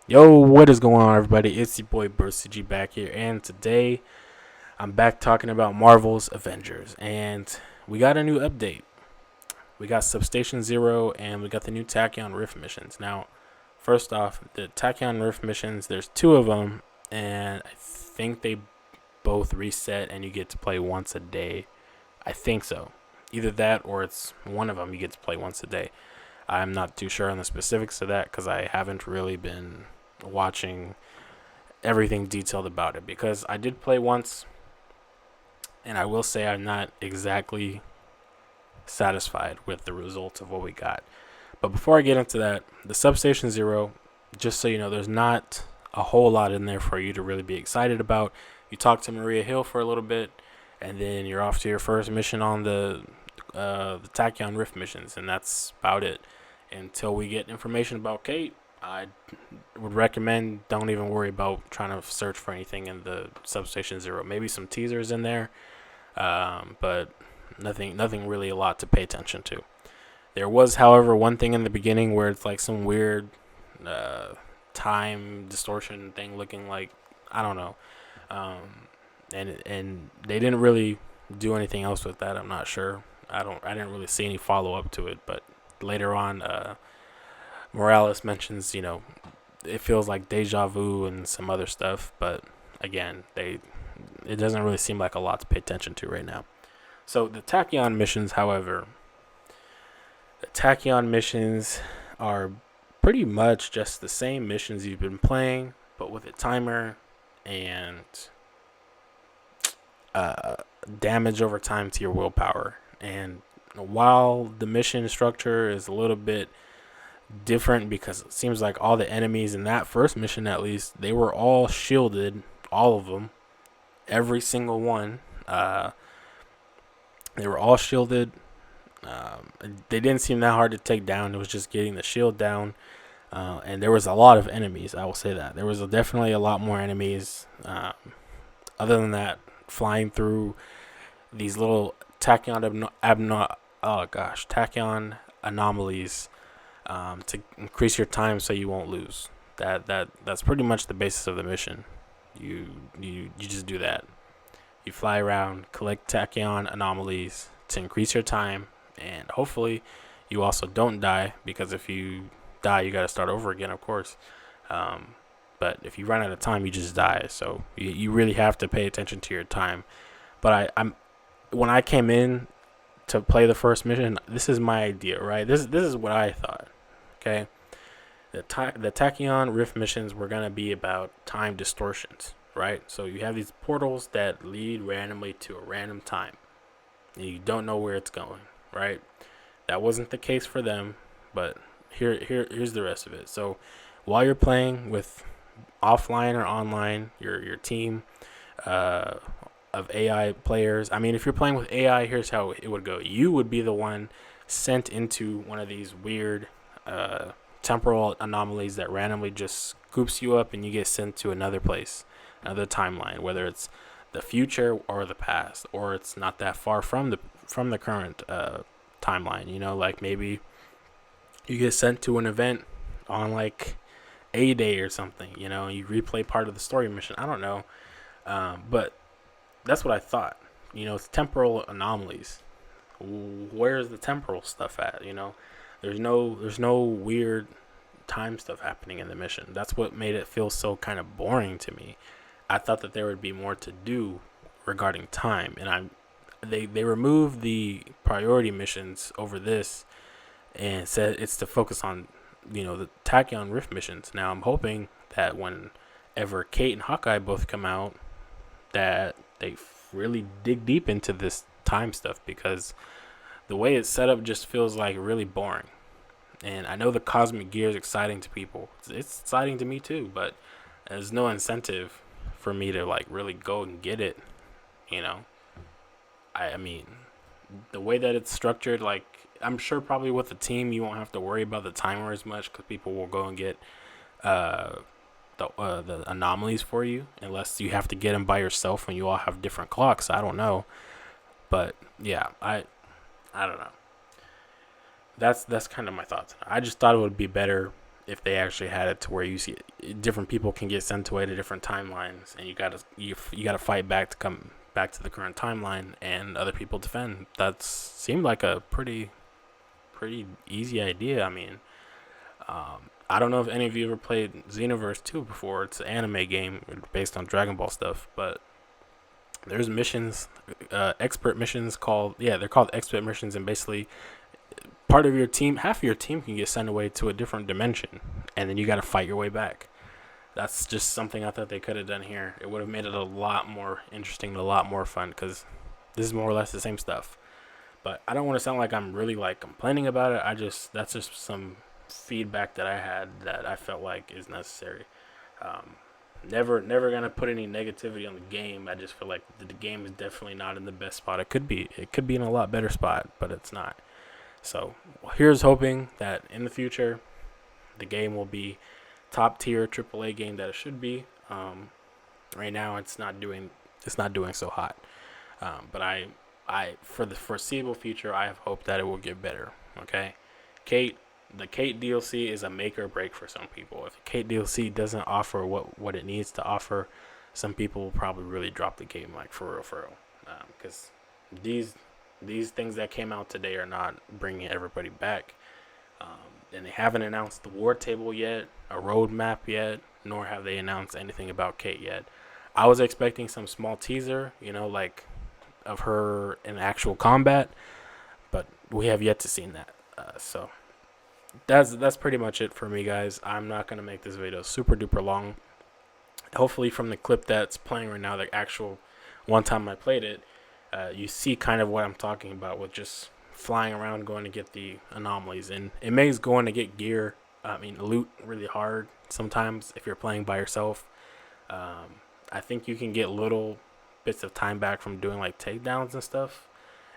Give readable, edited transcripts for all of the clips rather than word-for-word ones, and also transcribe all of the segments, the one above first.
Yo, what is going on, everybody? It's your boy BurstCG back here, and today I'm back talking about Marvel's Avengers, and we got a new update. We got Substation Zero, and we got the new Tachyon Rift missions. Now, first off, the Tachyon Rift missions, there's two of them, and I think they both reset, and you get to play once a day. I think so. Either that, or it's one of them you get to play once a day. I'm not too sure on the specifics of that because I haven't really been watching everything detailed about it, because I did play once, and I will say I'm not exactly satisfied with the results of what we got. But before I get into that, the Substation Zero, just so you know, there's not a whole lot in there for you to really be excited about. You talk to Maria Hill for a little bit, and then you're off to your first mission on the Tachyon Rift missions, and that's about it. Until we get information about Kate, I would recommend don't even worry about trying to search for anything in the Substation Zero. Maybe some teasers in there, but nothing really a lot to pay attention to. There was, however, one thing in the beginning where it's like some weird time distortion thing, looking like, I don't know, and they didn't really do anything else with that. I'm not sure. I didn't really see any follow up to it, but later on, Morales mentions, it feels like deja vu and some other stuff, but again, it doesn't really seem like a lot to pay attention to right now. So the Tachyon missions, however, the Tachyon missions are pretty much just the same missions you've been playing, but with a timer and uh, damage over time to your willpower. And while the mission structure is a little bit different, because it seems like all the enemies in that first mission, at least, they were all shielded, all of them, every single one. They were all shielded. They didn't seem that hard to take down. It was just getting the shield down. And there was a lot of enemies, I will say that. There was definitely a lot more enemies. Other than that, flying through these little tachyon anomalies to increase your time so you won't lose. That's pretty much the basis of the mission. You just do that. You fly around, collect tachyon anomalies to increase your time, and hopefully you also don't die, because if you die, you got to start over again, of course. But if you run out of time, you just die. So you really have to pay attention to your time. But I'm when I came in to play the first mission, this is my idea, right? This is what I thought. Okay, the Tachyon Rift missions were gonna be about time distortions, right? So you have these portals that lead randomly to a random time, and you don't know where it's going, right? That wasn't the case for them, but here's the rest of it. So while you're playing with offline or online, your team of AI players. I mean, if you're playing with AI, here's how it would go. You would be the one sent into one of these weird temporal anomalies that randomly just scoops you up, and you get sent to another place, another timeline, whether it's the future or the past, or it's not that far from the current timeline. Like maybe you get sent to an event on like a day or something. You replay part of the story mission. I don't know, but that's what I thought. It's temporal anomalies. Where's the temporal stuff at? There's no weird time stuff happening in the mission. That's what made it feel so kind of boring to me. I thought that there would be more to do regarding time, and they removed the priority missions over this, and said it's to focus on the Tachyon Rift missions. Now I'm hoping that whenever Kate and Hawkeye both come out, that they really dig deep into this time stuff, because the way it's set up just feels like really boring. And I know the cosmic gear is exciting to people. It's exciting to me too, but there's no incentive for me to like really go and get it. You know, I mean, the way that it's structured, like I'm sure probably with the team you won't have to worry about the timer as much, because people will go and get uh, the anomalies for you, unless you have to get them by yourself when you all have different clocks. I don't know, but yeah, I don't know. That's kind of my thoughts. I just thought it would be better if they actually had it to where you see different people can get sent away to different timelines, and you gotta fight back to come back to the current timeline, and other people defend. That seemed like a pretty easy idea. I mean, I don't know if any of you ever played Xenoverse 2 before. It's an anime game based on Dragon Ball stuff, but there's missions, expert missions they're called expert missions, and basically part of your team, half of your team can get sent away to a different dimension, and then you got to fight your way back. That's just something I thought they could have done here. It would have made it a lot more interesting, a lot more fun, because this is more or less the same stuff. But I don't want to sound like I'm really like complaining about it. That's just some feedback that I had that I felt like is necessary. Never gonna put any negativity on the game. I just feel like the game is definitely not in the best spot. It could be in a lot better spot, but it's not. So here's hoping that in the future, the game will be top tier AAA game that it should be. Right now, it's not doing so hot. But I for the foreseeable future, I have hope that it will get better. Okay, the Kate DLC is a make or break for some people. If Kate DLC doesn't offer what it needs to offer, some people will probably really drop the game, like for real. Because these things that came out today are not bringing everybody back. And they haven't announced the war table yet, a roadmap yet, nor have they announced anything about Kate yet. I was expecting some small teaser, like of her in actual combat, but we have yet to see that. So that's pretty much it for me, guys. I'm not gonna make this video super duper long. Hopefully, from the clip that's playing right now, the actual one time I played it, you see kind of what I'm talking about with just flying around going to get the anomalies. And it makes going to get loot really hard sometimes if you're playing by yourself. I think you can get little bits of time back from doing like takedowns and stuff.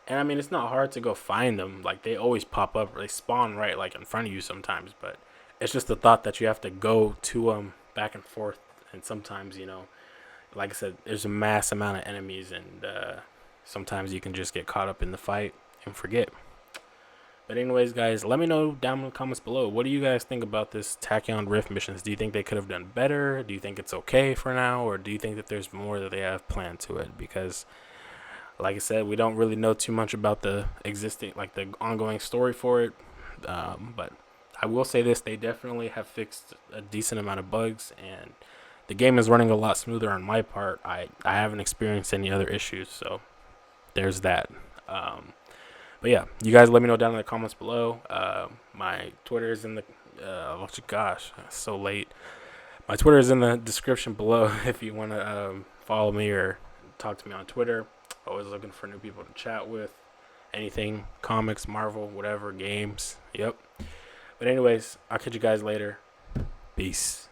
And I mean, it's not hard to go find them. Like, they always pop up, or they spawn right like in front of you sometimes. But it's just the thought that you have to go to them back and forth. And sometimes, like I said, there's a mass amount of enemies, and sometimes you can just get caught up in the fight and forget. But anyways, guys, let me know down in the comments below. What do you guys think about this Tachyon Rift Missions? Do you think they could have done better? Do you think it's okay for now? Or do you think that there's more that they have planned to it? Because, like I said, we don't really know too much about the ongoing story for it. But I will say this, they definitely have fixed a decent amount of bugs, and the game is running a lot smoother on my part. I haven't experienced any other issues, so there's that. But yeah, you guys let me know down in the comments below. My Twitter is in the gosh, it's so late. My Twitter is in the description below if you want to follow me or talk to me on Twitter. Always looking for new people to chat with. Anything, comics, Marvel, whatever, games. Yep. But anyways, I'll catch you guys later. Peace.